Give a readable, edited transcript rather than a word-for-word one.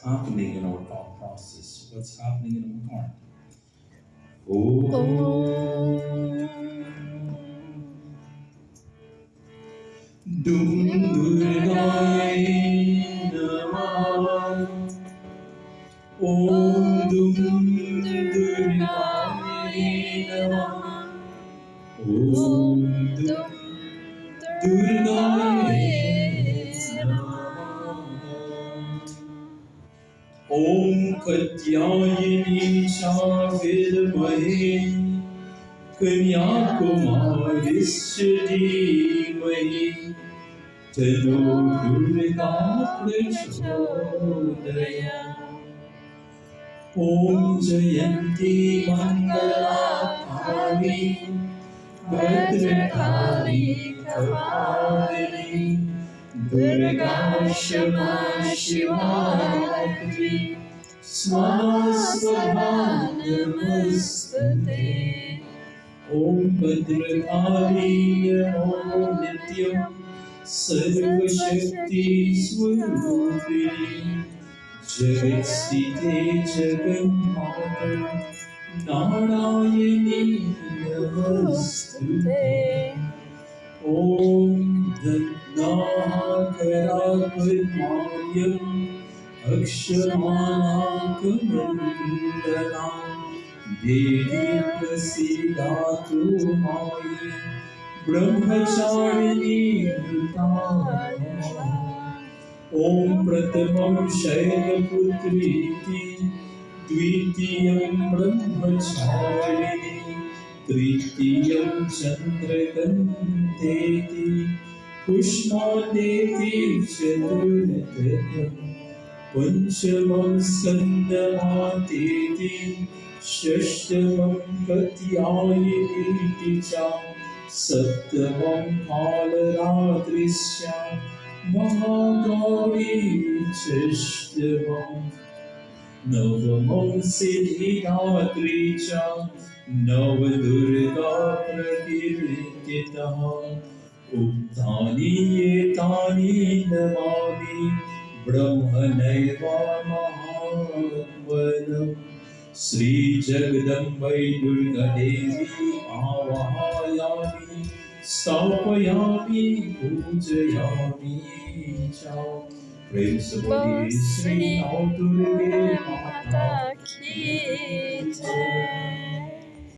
happening in our thought process, what's happening in our heart. Dum Durgaye Namah. Om Dum Durgaye Namah. Om Dum Durgaye Namah. Om Katyayani Viddamahe Kanyakumarischa Dhimahi Tano Durga Prachodayat. Om Jayanti Mangala Kali Bhadrakali Kapalini Durga Shama Shivatri Swaswabha Namastate. Om Bhadrakali Om Nityam Sarvashakti Swarupini Jagatstite Jagannatha Narayani Namostute. Om Dhannakaragvadmayam Akshamanakamandalam Devi Prasidatu Mayi Brahmacharini Vritama. Om Pratamam Shailaputri Dvitiyam Brahmacharini Tritiyam Chandrakanteti Pushpateti Chaturnatakam Panchamam Skandhamateti Shashtamam Katyayini Cha Saptamam Kalaratrisya Mahagauri Chashtavam Navamam Siddhidatri Cha Navadurga Prakirtitaha Uttani Etani Namami Brahmanaiva Mahatmanam Sri Jagadambai Durga Devi Avahayami Stapayami Pujayami Cha. Prem se boli Sri Durga Mata ki jai.